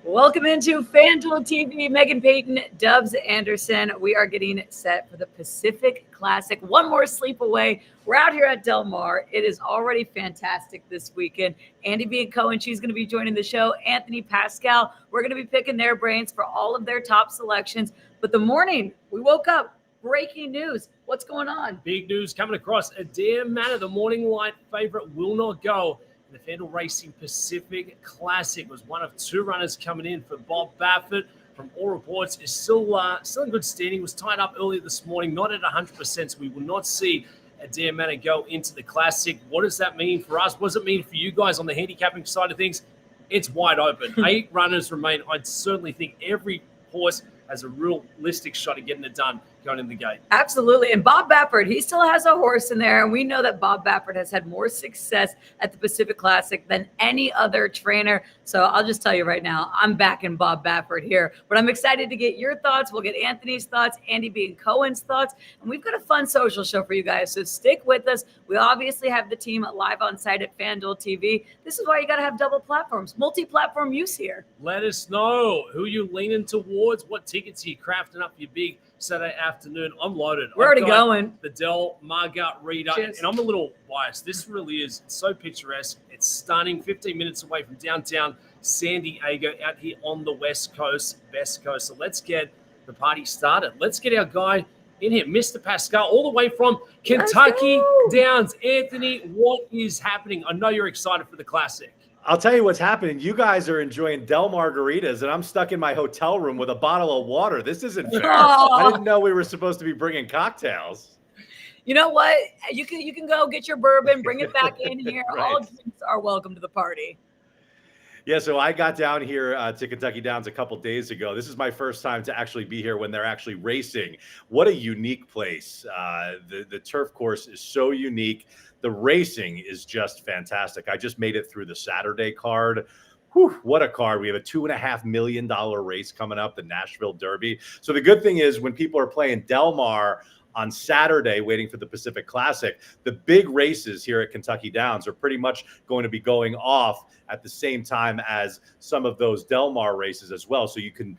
Welcome into FanDuel TV. Megan Payton, Dubs Anderson. We are getting set for the Pacific Classic. One more sleep away. We're out here at Del Mar. It is already fantastic this weekend. Andy B. and Cohen, she's going to be joining the show. Anthony Pascal, we're going to be picking their brains for all of their top selections. But the morning, we woke up. Breaking news. What's going on? Big news coming across Adair Manor. The morning light favorite will not go. The FanDuel Racing Pacific Classic was one of two runners coming in for Bob Baffert. From all reports, is still in good standing. Was tied up earlier this morning, not at 100%. So we will not see Adair Manor go into the Classic. What does that mean for us? What does it mean for you guys on the handicapping side of things? It's wide open. 8 runners remain. I'd certainly think every horse has a realistic shot at getting it done going in the gate. Absolutely. And Bob Baffert, he still has a horse in there. And we know that Bob Baffert has had more success at the Pacific Classic than any other trainer. So I'll just tell you right now, I'm backing Bob Baffert here. But I'm excited to get your thoughts. We'll get Anthony's thoughts, Andy B. and Cohen's thoughts. And we've got a fun social show for you guys. So stick with us. We obviously have the team live on site at FanDuel TV. This is why you got to have double platforms, multi-platform use here. Let us know who you're leaning towards. What tickets are you crafting up for your big Saturday afternoon? I'm loaded. We're already going. The Del Margarita. And I'm a little biased. This really is so picturesque. It's stunning. 15 minutes away from downtown San Diego, out here on the West Coast. So let's get the party started. Let's get our guy in here, Mr. Pascal, all the way from Kentucky Downs. Anthony, what is happening? I know you're excited for the Classic. I'll tell you what's happening. You guys are enjoying Del Margaritas, and I'm stuck in my hotel room with a bottle of water. This isn't fair. I didn't know we were supposed to be bringing cocktails. You know what? You can go get your bourbon, bring it back in here. Right. All drinks are welcome to the party. Yeah, so I got down here to Kentucky Downs a couple days ago. This is my first time to actually be here when they're actually racing. What a unique place. The turf course is so unique. The racing is just fantastic. I just made it through the Saturday card. Whew, what a card. We have a $2.5 million race coming up, the Nashville Derby. So the good thing is when people are playing Del Mar on Saturday, waiting for the Pacific Classic, the big races here at Kentucky Downs are pretty much going to be going off at the same time as some of those Del Mar races as well. So you can,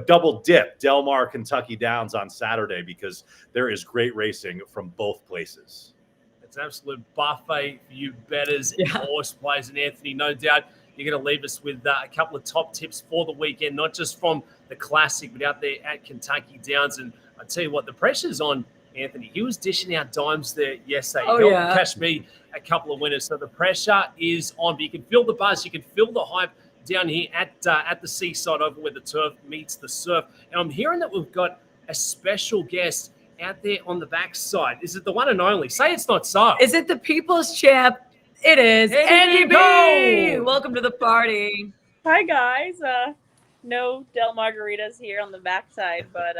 double dip Del Mar, Kentucky Downs on Saturday because there is great racing from both places. It's an absolute buffet for you bettors and horse players. And Anthony, no doubt you're going to leave us with a couple of top tips for the weekend, not just from the Classic, but out there at Kentucky Downs. And I tell you what, the pressure's on Anthony. He was dishing out dimes there yesterday. He helped cash me a couple of winners. So the pressure is on. But you can feel the buzz. You can feel the hype down here at the seaside over where the turf meets the surf. And I'm hearing that we've got a special guest out there on the backside. Is it the one and only? Say it's not so. Is it the people's champ? It is. Andy B. Welcome to the party. Hi, guys. No Del Margaritas here on the backside, but,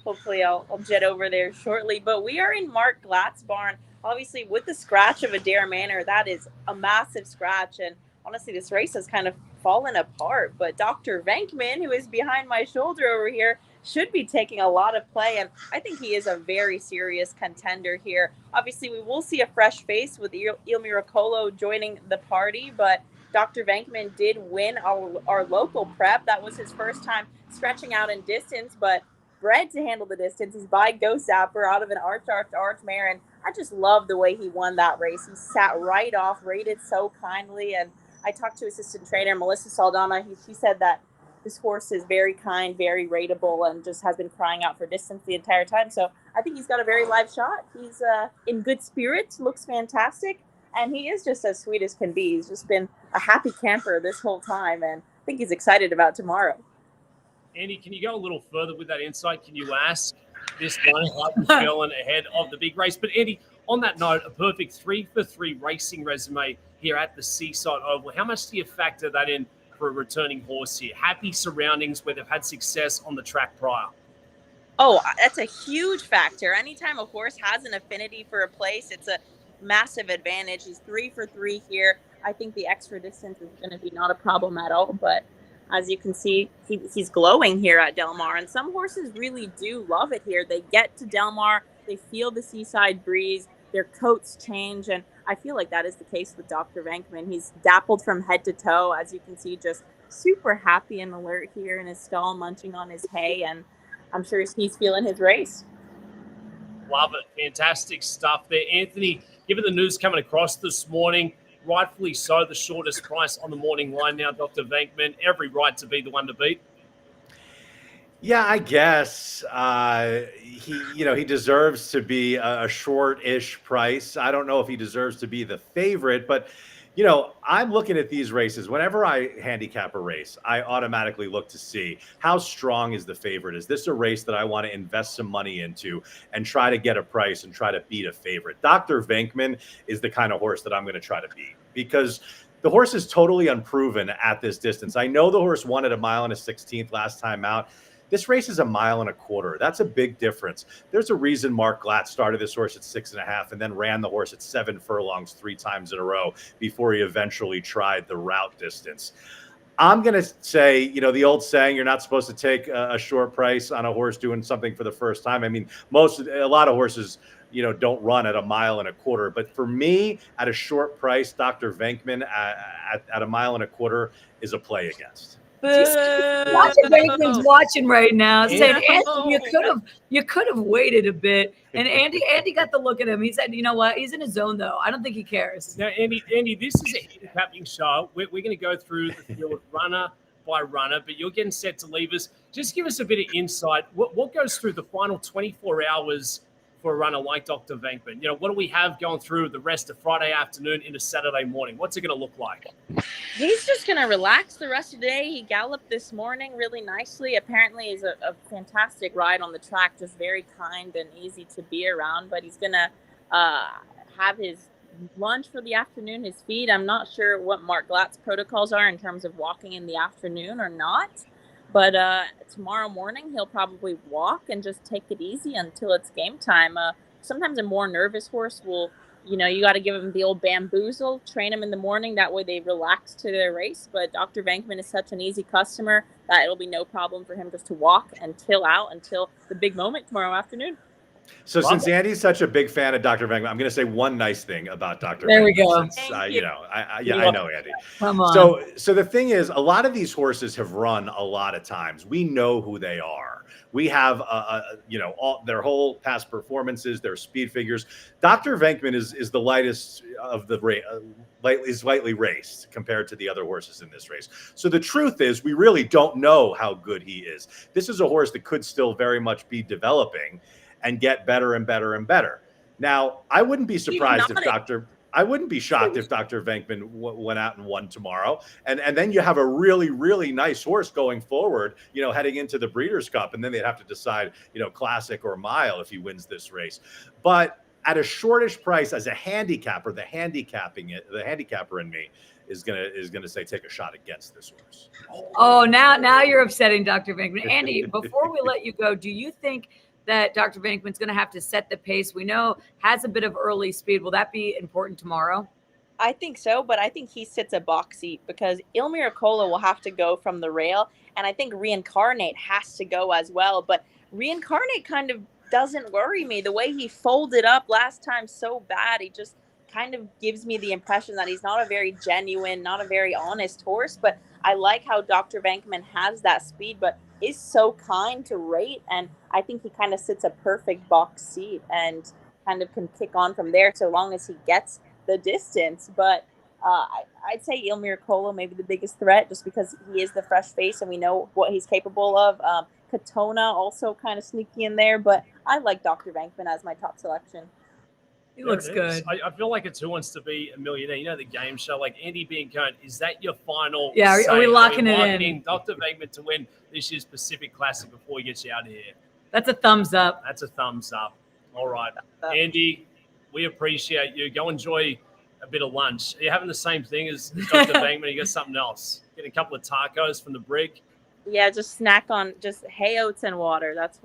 hopefully I'll jet over there shortly. But we are in Mark Glatt's barn. Obviously, with the scratch of Adair Manor, that is a massive scratch. And honestly, this race has kind of fallen apart. But Dr. Venkman, who is behind my shoulder over here, should be taking a lot of play, and I think he is a very serious contender here. Obviously, we will see a fresh face with Il Miracolo joining the party, but Dr. Venkman did win our local prep. That was his first time stretching out in distance, but bred to handle the distance. He's by Ghost Zapper out of an arch mare, and I just love the way he won that race. He sat right off, rated so kindly, and I talked to assistant trainer Melissa Saldana. She said that this horse is very kind, very rateable, and just has been crying out for distance the entire time. So I think he's got a very live shot. He's in good spirits, looks fantastic, and he is just as sweet as can be. He's just been a happy camper this whole time, and I think he's excited about tomorrow. Andy, can you go a little further with that insight? Can you ask this one how he's feeling ahead of the big race? But Andy, on that note, a perfect 3-for-3 racing resume here at the Seaside Oval. How much do you factor that in for a returning horse here? Happy surroundings where they've had success on the track prior. Oh, that's a huge factor. Anytime a horse has an affinity for a place, it's a massive advantage. He's 3-for-3 here. I think the extra distance is going to be not a problem at all. But as you can see, he's glowing here at Del Mar, and some horses really do love it here. They get to Del Mar, they feel the seaside breeze, their coats change, and I feel like that is the case with Dr. Venkman. He's dappled from head to toe, as you can see, just super happy and alert here in his stall, munching on his hay, and I'm sure he's feeling his race. Love it. Fantastic stuff there. Anthony, given the news coming across this morning, rightfully so, the shortest price on the morning line now, Dr. Venkman, every right to be the one to beat. Yeah, I guess he deserves to be a short-ish price. I don't know if he deserves to be the favorite, but I'm looking at these races. Whenever I handicap a race, I automatically look to see how strong is the favorite. Is this a race that I want to invest some money into and try to get a price and try to beat a favorite? Dr. Venkman is the kind of horse that I'm going to try to beat because the horse is totally unproven at this distance. I know the horse won at 1 mile and 1/16 last time out. This race is 1.25 miles. That's a big difference. There's a reason Mark Glatt started this horse at 6.5 and then ran the horse at 7 furlongs 3 times in a row before he eventually tried the route distance. I'm going to say, the old saying, you're not supposed to take a short price on a horse doing something for the first time. I mean, a lot of horses, don't run at 1.25 miles. But for me, at a short price, Dr. Venkman at 1.25 miles is a play against. Watching Venkman's watching right now, saying, "Andy, you could have waited a bit." And Andy got the look at him. He said, "You know what? He's in his zone, though. I don't think he cares." Now, Andy, this is a handicapping show. We're going to go through the field runner by runner, but you're getting set to leave us. Just give us a bit of insight. What goes through the final 24 hours for a runner like Dr. Venkman? What do we have going through the rest of Friday afternoon into Saturday morning? What's it going to look like? He's just going to relax the rest of the day. He galloped this morning really nicely. Apparently, he's a fantastic ride on the track, just very kind and easy to be around. But he's going to have his lunch for the afternoon, his feed. I'm not sure what Mark Glatt's protocols are in terms of walking in the afternoon or not. But tomorrow morning, he'll probably walk and just take it easy until it's game time. Sometimes a more nervous horse will, you got to give him the old bamboozle, train him in the morning. That way they relax to their race. But Dr. Venkman is such an easy customer that it'll be no problem for him just to walk and chill out until the big moment tomorrow afternoon. So since Andy's such a big fan of Dr. Venkman, I'm going to say one nice thing about Dr. Venkman. There we go. Since, I know Andy. Come on. So the thing is, a lot of these horses have run a lot of times. We know who they are. We have, all their whole past performances, their speed figures. Dr. Venkman is the lightest of the race, lightly raced compared to the other horses in this race. So the truth is, we really don't know how good he is. This is a horse that could still very much be developing and get better and better and better. Now, I wouldn't be surprised I wouldn't be shocked if Dr. Venkman went out and won tomorrow. And then you have a really, really nice horse going forward, heading into the Breeders' Cup. And then they'd have to decide, classic or mile if he wins this race. But at a shortish price as a handicapper, the handicapper in me is gonna say take a shot against this horse. Oh, now you're upsetting Dr. Venkman. Andy, before we let you go, do you think that Dr. Venkman's going to have to set the pace? We know has a bit of early speed. Will that be important tomorrow? I think so, but I think he sits a box seat because Il Miracolo will have to go from the rail, and I think Reincarnate has to go as well. But Reincarnate kind of doesn't worry me. The way he folded up last time so bad, he just kind of gives me the impression that he's not a very genuine, not a very honest horse. But I like how Dr. Venkman has that speed, but is so kind to rate, and I think he kind of sits a perfect box seat and kind of can kick on from there so long as he gets the distance. But I'd say Il Miracolo maybe the biggest threat just because he is the fresh face and we know what he's capable of. Katona also kind of sneaky in there, but I like Dr. Venkman as my top selection. He looks good. I feel like it's Who Wants to Be a Millionaire. The game show, like Andy Biancone, is that your final? Yeah, are we locking it in? Dr. Venkman to win this year's Pacific Classic before we get you out of here. That's a thumbs up. That's a thumbs up. All right. Andy, we appreciate you. Go enjoy a bit of lunch. Are you having the same thing as Dr. Venkman? You got something else? Get a couple of tacos from the brig? Yeah, just snack on just hay oats and water. That's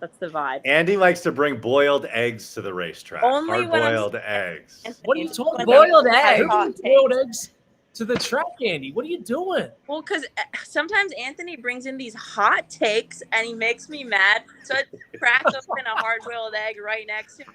That's the vibe. Andy likes to bring boiled eggs to the racetrack. Only when I'm hard-boiled eggs. What are you talking about? Boiled Has eggs. hot Boiled takes. eggs to the track, Andy. What are you doing? Well, because sometimes Anthony brings in these hot takes and he makes me mad. So I crack open a hard-boiled egg right next to him.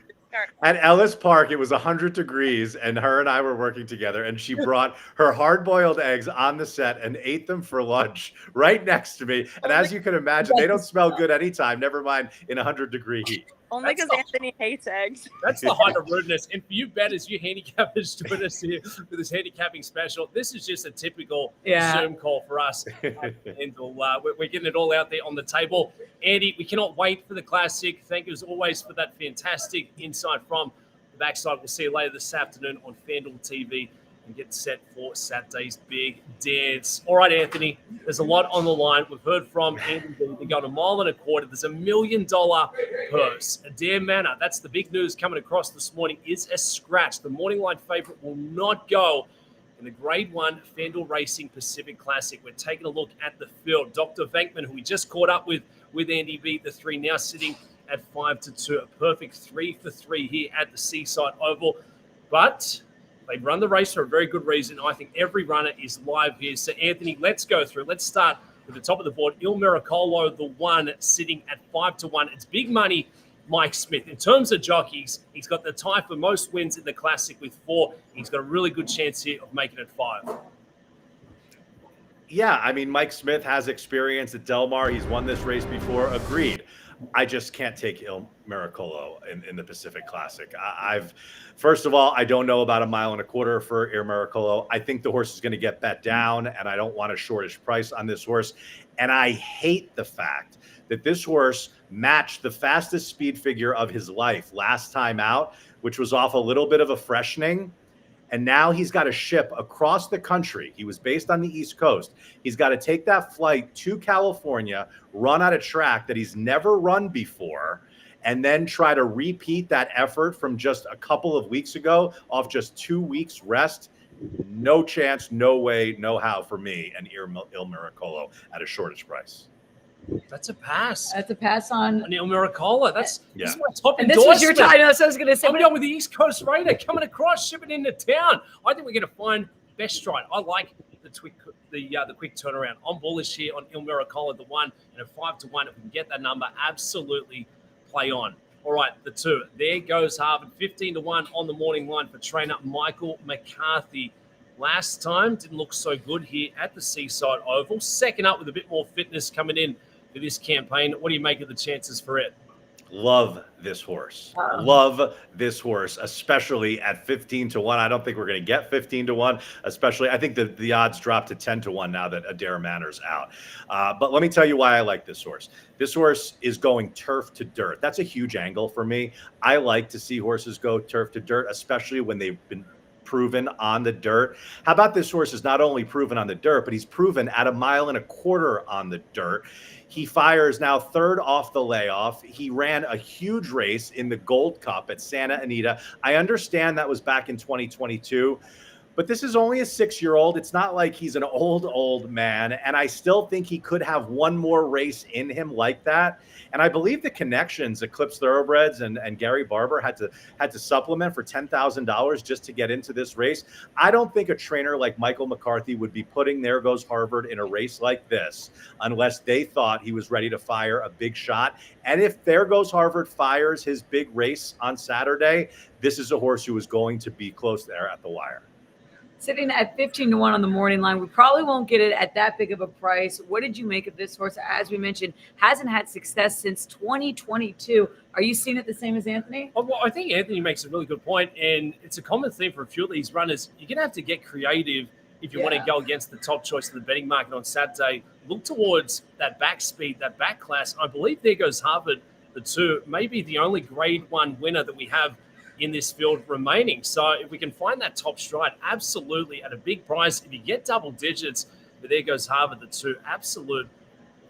At Ellis Park, it was 100 degrees, and her and I were working together, and she brought her hard-boiled eggs on the set and ate them for lunch right next to me. And as you can imagine, they don't smell good anytime, never mind in 100-degree heat. Only because Anthony hates eggs. That's the height of rudeness. And for you bettors, you handicappers join us here for this handicapping special. This is just a typical Zoom call for us. And we're getting it all out there on the table. Andy, we cannot wait for the Classic. Thank you as always for that fantastic insight from the backside. We'll see you later this afternoon on FanDuel TV and get set for Saturday's big dance. All right, Anthony, there's a lot on the line. We've heard from Andy B. They got a mile and a quarter. There's $1 million purse. Adair Manor, that's the big news coming across this morning, is a scratch. The morning line favorite will not go in the Grade 1 FanDuel Racing Pacific Classic. We're taking a look at the field. Dr. Venkman, who we just caught up with Andy B, the 3 now sitting at 5-2. A perfect 3 for 3 here at the Seaside Oval. But they've run the race for a very good reason. I think every runner is live here. So, Anthony, let's go through. Let's start at the top of the board. Il Miracolo, the 1, sitting at 5-1. It's big money, Mike Smith. In terms of jockeys, he's got the tie for most wins in the Classic with 4. He's got a really good chance here of making it 5. Yeah, I mean, Mike Smith has experience at Del Mar. He's won this race before. Agreed. I just can't take Il Miracolo in the Pacific Classic. First of all, I don't know about 1.25 miles for Il Miracolo. I think the horse is going to get bet down, and I don't want a shortish price on this horse. And I hate the fact that this horse matched the fastest speed figure of his life last time out, which was off a little bit of a freshening. And now he's got to ship across the country. He was based on the East Coast. He's got to take that flight to California, run at a track that he's never run before, and then try to repeat that effort from just a couple of weeks ago off just 2 weeks rest. No chance, no way, no how for me and Il Miracolo at a shortage price. That's a pass. That's a pass on Il Miracolo. This is my top and this was your time. That's what I was going to say. I'm going with the East Coast Raider coming across, shipping into town. I think we're going to find best stride. I like the quick turnaround. I'm bullish here on Il Miracolo, the 1, and a 5-1. If we can get that number, absolutely play on. All right, the 2. There goes Harvard, 15-1 on the morning line for trainer Michael McCarthy. Last time didn't look so good here at the Seaside Oval. Second up with a bit more fitness coming in for this campaign. What do you make of the chances for it? Love this horse. Love this horse, especially at 15-1. I don't think we're going to get 15-1, especially. I think the odds drop to 10-1 now that Adair Manor's out. But let me tell you why I like this horse. This horse is going turf to dirt. That's a huge angle for me. I like to see horses go turf to dirt, especially when they've been proven on the dirt. How about this horse is not only proven on the dirt, but he's proven at 1.25 miles on the dirt. He fires now 3rd off the layoff. He ran a huge race in the Gold Cup at Santa Anita. I understand that was back in 2022, but this is only a 6-year-old. It's not like he's an old man. And I still think he could have one more race in him like that. And I believe the connections, Eclipse Thoroughbreds and Gary Barber had to supplement for $10,000 just to get into this race. I don't think a trainer like Michael McCarthy would be putting There Goes Harvard in a race like this unless they thought he was ready to fire a big shot. And if There Goes Harvard fires his big race on Saturday, this is a horse who is going to be close there at the wire. Sitting at 15-1 on the morning line. We probably won't get it at that big of a price. What did you make of this horse? As we mentioned, hasn't had success since 2022. Are you seeing it the same as Anthony? Well, I think Anthony makes a really good point, and it's a common theme for a few of these runners. You're going to have to get creative if you want to go against the top choice of the betting market on Saturday. Look towards that back speed, that back class. I believe There Goes Harvard, the 2, maybe the only Grade 1 winner that we have in this field remaining. So if we can find that top stride, absolutely at a big price. If you get double digits, but There Goes Harvard, the 2, absolute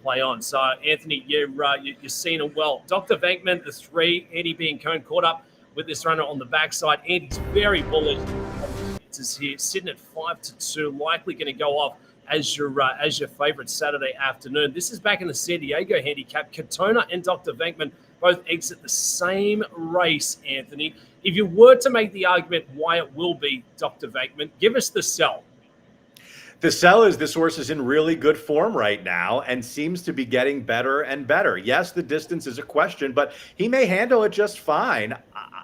play on. So Anthony, you're seeing it well. Dr. Venkman, the 3, Andy B and Cone caught up with this runner on the backside. Andy's very bullish. Is here sitting at 5-2, likely going to go off as your favorite Saturday afternoon. This is back in the San Diego handicap. Katona and Dr. Venkman both exit the same race, Anthony. If you were to make the argument why it will be Dr. Venkman, give us the sell. The sell is this horse is in really good form right now and seems to be getting better and better. Yes, the distance is a question, but he may handle it just fine.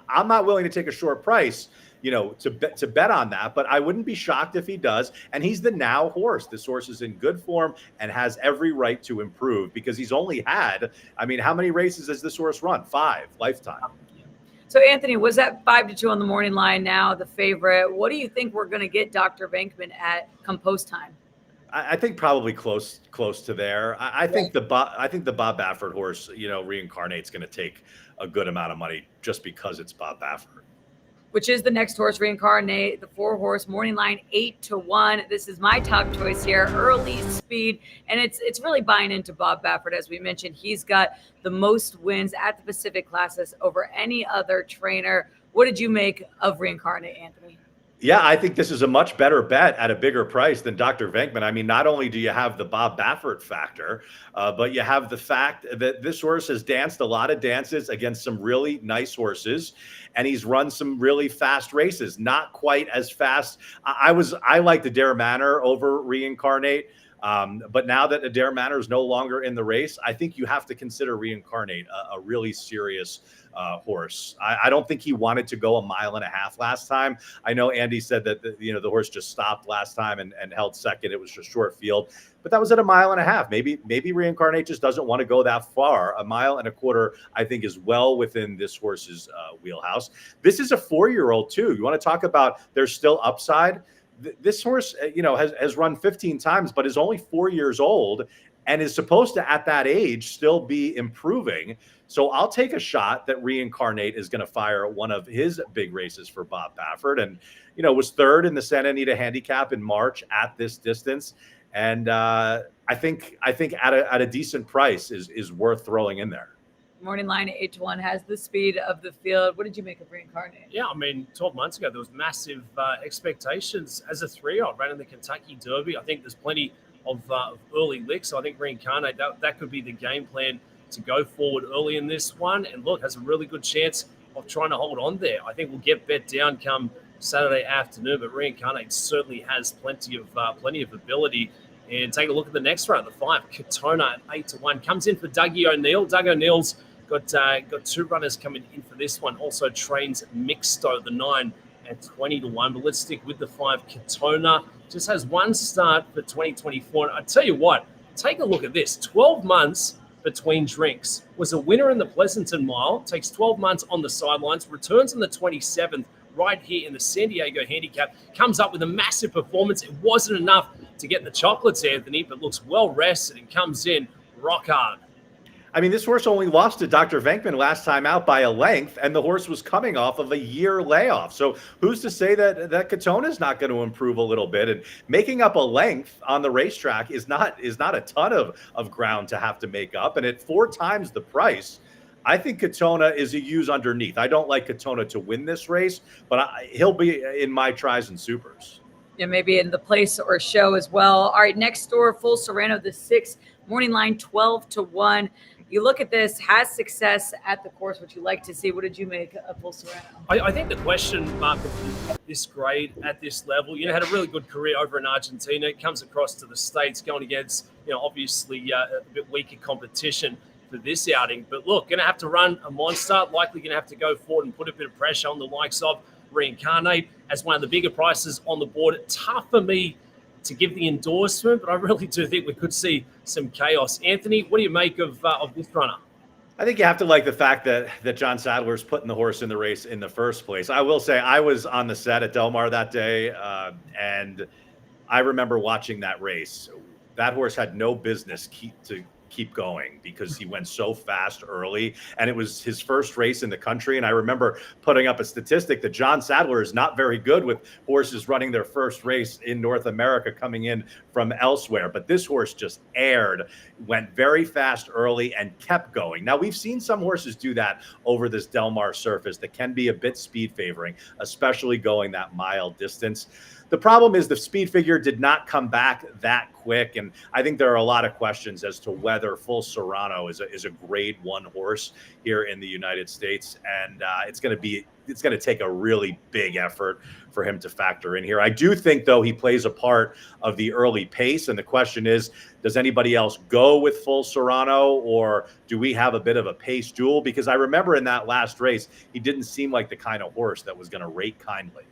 I'm not willing to take a short price, to bet on that, but I wouldn't be shocked if he does. And he's the now horse. This horse is in good form and has every right to improve because he's only had, how many races has this horse run? 5 lifetime. So, Anthony, was that 5-2 on the morning line now, the favorite? What do you think we're going to get Dr. Venkman at come post time? I think probably close to there. I think the Bob Baffert horse, Reincarnate's going to take a good amount of money just because it's Bob Baffert. Which is the next horse, Reincarnate, the 4-horse morning line, 8-1. This is my top choice here, early speed, and it's really buying into Bob Baffert. As we mentioned, he's got the most wins at the Pacific Classes over any other trainer. What did you make of Reincarnate, Anthony? Yeah, I think this is a much better bet at a bigger price than Dr. Venkman. Not only do you have the Bob Baffert factor, but you have the fact that this horse has danced a lot of dances against some really nice horses, and he's run some really fast races. Not quite as fast. I like the Adair Manor over Reincarnate. But now that Adair Manor is no longer in the race, I think you have to consider Reincarnate a really serious horse. I don't think he wanted to go 1.5 miles last time. I know Andy said that the horse just stopped last time and held second. It was just short field, but that was at 1.5 miles. Maybe Reincarnate just doesn't want to go that far. 1.25 miles, I think, is well within this horse's wheelhouse. This is a 4-year-old too. You want to talk about there's still upside. This horse, has run 15 times, but is only 4 years old and is supposed to, at that age, still be improving. So I'll take a shot that Reincarnate is going to fire one of his big races for Bob Baffert, and was third in the Santa Anita Handicap in March at this distance. And I think at a decent price is worth throwing in there. Morning line 8-1 has the speed of the field. What did you make of Reincarnate? Yeah, 12 months ago, there was massive expectations as a 3-year-old ran in the Kentucky Derby. I think there's plenty of early licks. So I think Reincarnate, that could be the game plan to go forward early in this one. And look, has a really good chance of trying to hold on there. I think we'll get bet down come Saturday afternoon, but Reincarnate certainly has plenty of ability. And take a look at the next round, the 5, Katona at 8-1. Comes in for Dougie O'Neill. Doug O'Neill's got 2 runners coming in for this one. Also trains Mixto, the 9, at 20-1. But let's stick with the 5, Katona. Just has 1 start for 2024. And I tell you what, take a look at this. 12 months between drinks. Was a winner in the Pleasanton Mile. Takes 12 months on the sidelines. Returns on the 27th right here in the San Diego Handicap. Comes up with a massive performance. It wasn't enough to get the chocolates, Anthony, but looks well rested and comes in rock hard. This horse only lost to Dr. Venkman last time out by a length, and the horse was coming off of a year layoff. So who's to say that Katona is not going to improve a little bit? And making up a length on the racetrack is not a ton of ground to have to make up. And at 4 times the price, I think Katona is a use underneath. I don't like Katona to win this race, but he'll be in my tries and supers. Yeah, maybe in the place or show as well. All right, next door, Full Serrano, the 6, morning line 12-1. You look at this, has success at the course, which you like to see. What did you make of Full Serrano? I think the question mark of this grade at this level, had a really good career over in Argentina. It comes across to the States going against, obviously a bit weaker competition for this outing. But look, going to have to run a monster, likely going to have to go forward and put a bit of pressure on the likes of Reincarnate as one of the bigger prices on the board. Tough for me to give the endorsement, but I really do think we could see some chaos. Anthony, what do you make of this runner? I think you have to like the fact that John Sadler's putting the horse in the race in the first place. I will say I was on the set at Del Mar that day, and I remember watching that race. That horse had no business keep going because he went so fast early, and it was his first race in the country. And I remember putting up a statistic that John Sadler is not very good with horses running their first race in North America coming in from elsewhere, but this horse just went very fast early and kept going. Now, we've seen some horses do that over this Del Mar surface that can be a bit speed favoring, especially going that mile distance. The problem is the speed figure did not come back that quick. And I think there are a lot of questions as to whether Full Serrano is a grade 1 horse here in the United States. And it's going to take a really big effort for him to factor in here. I do think, though, he plays a part of the early pace. And the question is, does anybody else go with Full Serrano, or do we have a bit of a pace duel? Because I remember in that last race, he didn't seem like the kind of horse that was going to rate kindly.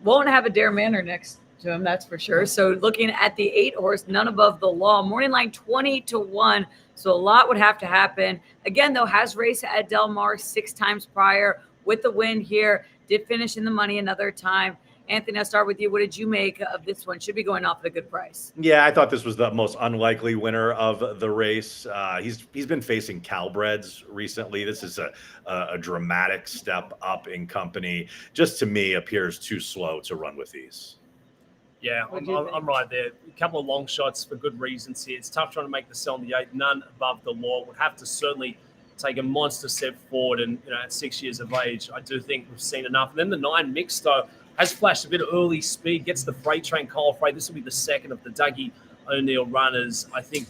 Won't have a Dare Manor next to him, that's for sure. So looking at the 8 horse, None Above the Law, morning line 20-1. So a lot would have to happen. Again, though, has raced at Del Mar 6 times prior with the win here. Did finish in the money another time. Anthony, I'll start with you. What did you make of this one? Should be going off at a good price. Yeah, I thought this was the most unlikely winner of the race. He's been facing Calbreds recently. This is a dramatic step up in company. Just to me, appears too slow to run with these. Yeah, I'm right there. A couple of long shots for good reasons here. It's tough trying to make the sell on the 8. None Above the Law would have to certainly take a monster step forward. And at 6 years of age, I do think we've seen enough. And then the 9 Mixto has flashed a bit of early speed, gets the freight train Kyle Freight. This will be the second of the Dougie O'Neill runners. I think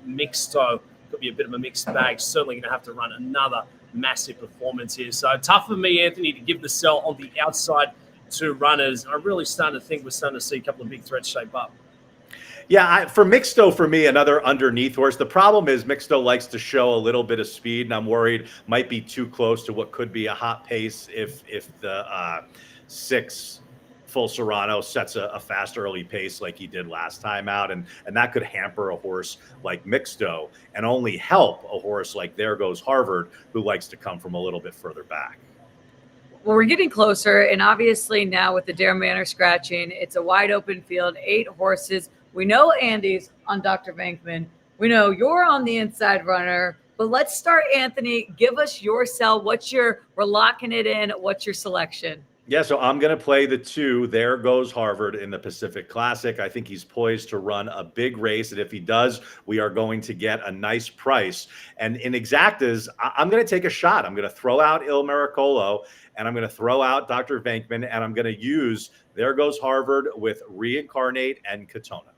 Mixto could be a bit of a mixed bag. Certainly going to have to run another massive performance here. So tough for me, Anthony, to give the sell on the outside 2 runners. I'm really starting to think we're starting to see a couple of big threats shape up. Yeah, for Mixto, for me, another underneath horse. The problem is Mixto likes to show a little bit of speed, and I'm worried might be too close to what could be a hot pace if the 6 Full Serrano sets a fast early pace like he did last time out, and that could hamper a horse like Mixto and only help a horse like There Goes Harvard, who likes to come from a little bit further back. Well, we're getting closer, and obviously now with the Dare Manor scratching, it's a wide open field, 8 horses. We know Andy's on Dr. Venkman. We know you're on the inside runner. But let's start, Anthony. Give us your sell. We're locking it in. What's your selection? Yeah, so I'm going to play the 2, There Goes Harvard, in the Pacific Classic. I think he's poised to run a big race, and if he does, we are going to get a nice price. And in exactas, I'm going to take a shot. I'm going to throw out Il Miracolo, and I'm going to throw out Dr. Venkman, and I'm going to use There Goes Harvard with Reincarnate and Katona.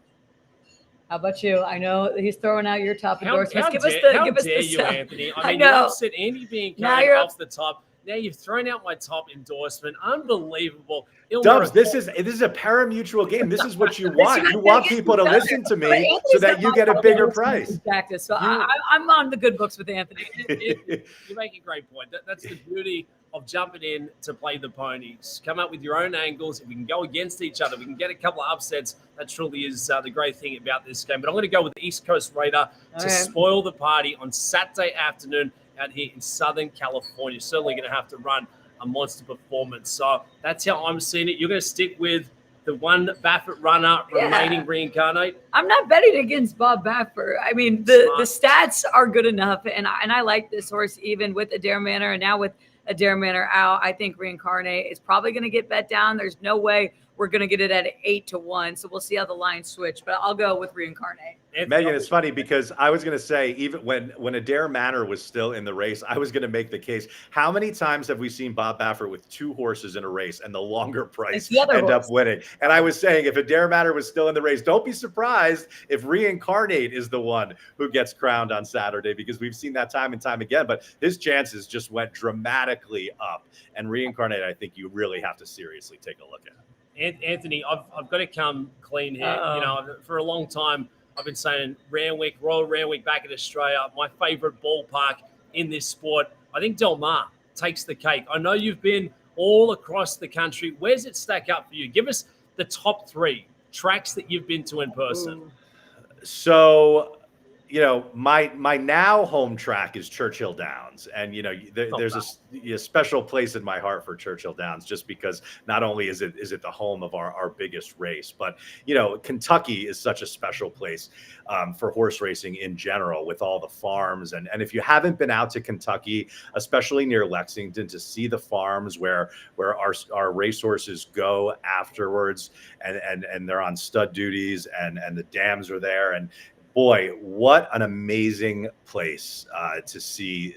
How about you? I know he's throwing out your top endorsements. How give dare us the you, sell. Anthony? I mean, know. You said Andy being Now carried you're off the top. Now you've thrown out my top endorsement. Unbelievable. Dubs, this is a parimutuel game. This is what you want. You want people to listen to me so that you get a bigger price. So I'm on the good books with Anthony. You make a great point. That's the beauty of jumping in to play the ponies. Come up with your own angles. If we can go against each other, we can get a couple of upsets. That truly is the great thing about this game. But I'm going to go with the East Coast Raider to spoil the party on Saturday afternoon out here in Southern California. Certainly going to have to run a monster performance. So that's how I'm seeing it. You're going to stick with the 1 Baffert runner remaining Reincarnate? I'm not betting against Bob Baffert. I mean, the stats are good enough, and I like this horse even with Adair Manor, and now with Adair Manor out. I think Reincarnate is probably going to get bet down. There's no way we're going to get it at 8-1. So we'll see how the lines switch, but I'll go with Reincarnate. Megan, it's funny because I was going to say, even when Adair Manor was still in the race, I was going to make the case. How many times have we seen Bob Baffert with 2 horses in a race and the longer price end up winning? And I was saying, if Adair Manor was still in the race, don't be surprised if Reincarnate is the one who gets crowned on Saturday, because we've seen that time and time again. But his chances just went dramatically up. And Reincarnate, I think you really have to seriously take a look at. Anthony, I've got to come clean here. You know, for a long time, I've been saying Royal Randwick back in Australia, my favorite ballpark in this sport. I think Del Mar takes the cake. I know you've been all across the country. Where's it stack up for you? Give us the top 3 tracks that you've been to in person. So, you know, my now home track is Churchill Downs, and you know, there's a special place in my heart for Churchill Downs, just because not only is it the home of our biggest race, but you know, Kentucky is such a special place for horse racing in general, with all the farms, and if you haven't been out to Kentucky, especially near Lexington, to see the farms where our racehorses go afterwards, and they're on stud duties, and the dams are there, and boy, what an amazing place to see,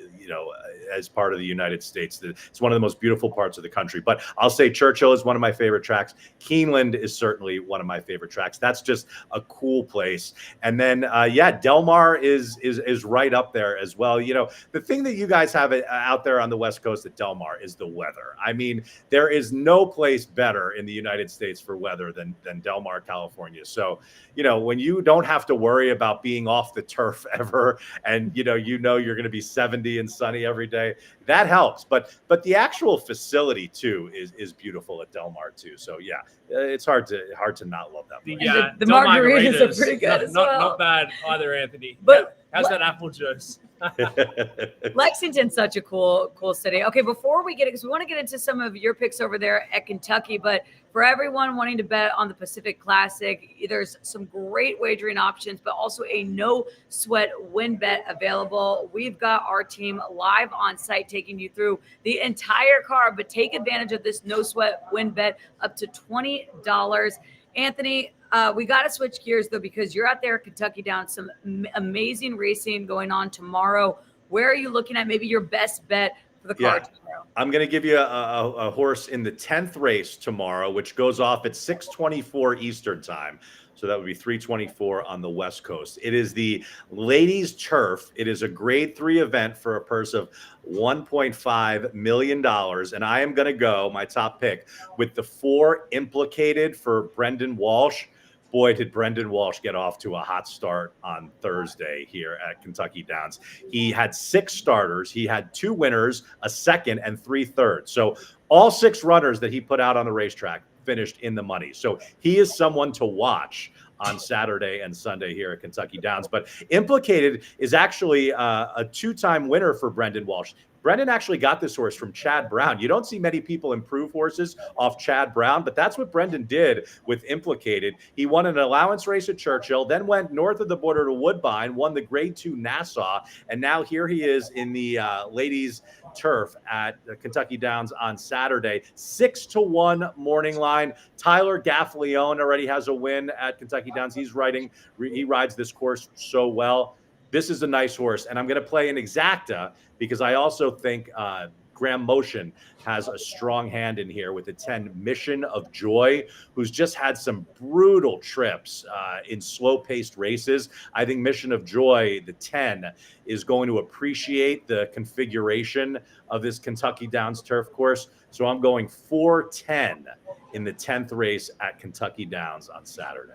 as part of the United States. It's one of the most beautiful parts of the country. But I'll say Churchill is one of my favorite tracks. Keeneland is certainly one of my favorite tracks. That's just a cool place. And then, Del Mar is right up there as well. The thing that you guys have out there on the West Coast at Del Mar is the weather. I mean, there is no place better in the United States for weather than Del Mar, California. So, when you don't have to worry about being off the turf ever, and you're going to be 70 and sunny every day, that helps. But the actual facility too is beautiful at Del Mar too. So yeah, it's hard to not love that place. The margaritas are pretty good as well. Not bad either, Anthony. But how's that apple juice? Lexington's such a cool city. Okay, before we get it, because we want to get into some of your picks over there at Kentucky, but for everyone wanting to bet on the Pacific Classic, there's some great wagering options, but also a no sweat win bet available. We've got our team live on site taking you through the entire card, but take advantage of this no sweat win bet up to $20. Anthony, we got to switch gears though, because you're out there at Kentucky Downs, some amazing racing going on tomorrow. Where are you looking at maybe your best bet for the card tomorrow? I'm going to give you a horse in the 10th race tomorrow, which goes off at 6:24 Eastern time. So that would be 3:24 on the West Coast. It is the Ladies Turf. It is a grade 3 event for a purse of $1.5 million. And I am going to go, my top pick, with the 4 Implicated for Brendan Walsh. Boy, did Brendan Walsh get off to a hot start on Thursday here at Kentucky Downs. He had 6 starters. He had 2 winners, a second, and 3 thirds. So all 6 runners that he put out on the racetrack finished in the money. So he is someone to watch on Saturday and Sunday here at Kentucky Downs. But Implicated is actually a 2-time winner for Brendan Walsh. Brendan actually got this horse from Chad Brown. You don't see many people improve horses off Chad Brown, but that's what Brendan did with Implicated. He won an allowance race at Churchill, then went north of the border to Woodbine, won the grade 2 Nassau, and now here he is in the ladies turf at Kentucky Downs on Saturday. 6-1 morning line. Tyler Gaffalione already has a win at Kentucky Downs. He rides this course so well. This is a nice horse, and I'm going to play an exacta because I also think Graham Motion has a strong hand in here with the 10 Mission of Joy, who's just had some brutal trips in slow-paced races. I think Mission of Joy, the 10, is going to appreciate the configuration of this Kentucky Downs turf course. So I'm going 4-10 in the 10th race at Kentucky Downs on Saturday.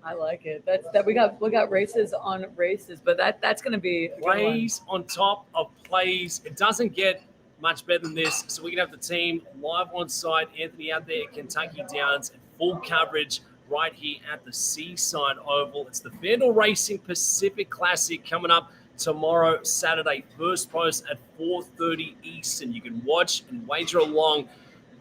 I like it. We got races on races, but that's going to be plays on top of plays. It doesn't get much better than this. So we can have the team live on site. Anthony out there at Kentucky Downs, full coverage right here at the Seaside Oval. It's the FanDuel Racing Pacific Classic coming up tomorrow, Saturday. First post at 4:30 Eastern. You can watch and wager along.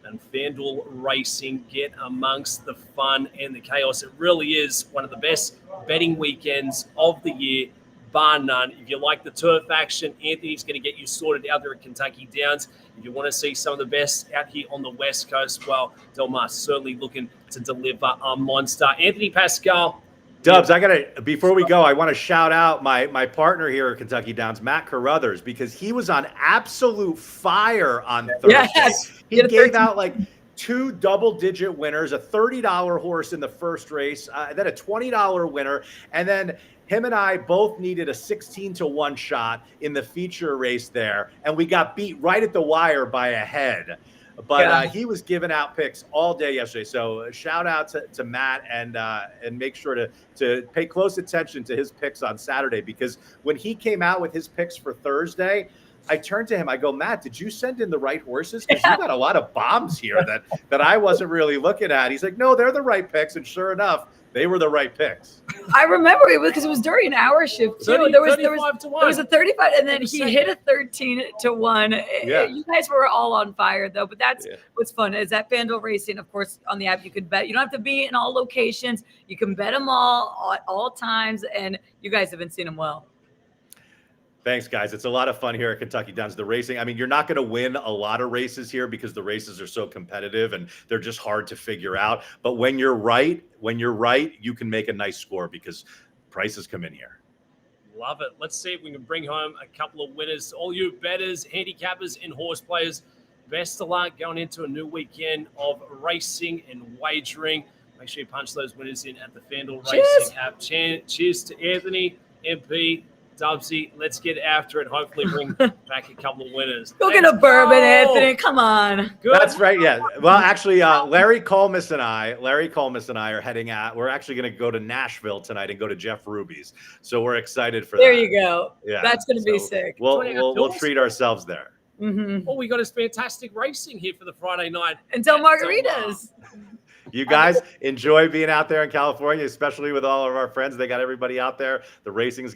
And FanDuel Racing, get amongst the fun and the chaos. It really is one of the best betting weekends of the year, bar none. If you like the turf action, Anthony's going to get you sorted out there at Kentucky Downs. If you want to see some of the best out here on the West Coast, well, Del Mar's certainly looking to deliver a monster. Anthony Pascal. Dubs, before we go, I want to shout out my partner here at Kentucky Downs, Matt Carruthers, because he was on absolute fire on Thursday. Yes. He gave out like 2 double-digit winners, a $30 horse in the first race, then a $20 winner, and then him and I both needed a 16-1 shot in the feature race there, and we got beat right at the wire by a head. But he was giving out picks all day yesterday. So shout out to Matt, and make sure to pay close attention to his picks on Saturday, because when he came out with his picks for Thursday, I turned to him. I go, Matt, did you send in the right horses? Because you got a lot of bombs here that I wasn't really looking at. He's like, no, they're the right picks. And sure enough, they were the right picks. I remember it because it was during our shift too. 30, there was a 35, and then he hit a 13-1. Yeah. You guys were all on fire though. But that's what's fun is that FanDuel Racing. Of course, on the app you can bet. You don't have to be in all locations. You can bet them all at all times, and you guys have been seeing them well. Thanks, guys. It's a lot of fun here at Kentucky Downs. The racing, I mean, you're not going to win a lot of races here because the races are so competitive and they're just hard to figure out. But when you're right, you can make a nice score because prices come in here. Love it. Let's see if we can bring home a couple of winners. All you bettors, handicappers, and horse players, best of luck going into a new weekend of racing and wagering. Make sure you punch those winners in at the FanDuel Racing app. Cheers to Anthony, MP, Dubsy. Let's get after it. Hopefully bring back a couple of winners. Go get a bourbon, Anthony. Come on. Good. That's right. Yeah. Well, actually, Larry Colmus and I are heading out. We're actually going to go to Nashville tonight and go to Jeff Ruby's. So we're excited for There that. you go. Yeah. That's going to be sick. We'll treat ourselves there. Oh, we got this fantastic racing here for the Friday night. And Del Margaritas. You guys enjoy being out there in California, especially with all of our friends. They got everybody out there. The racing's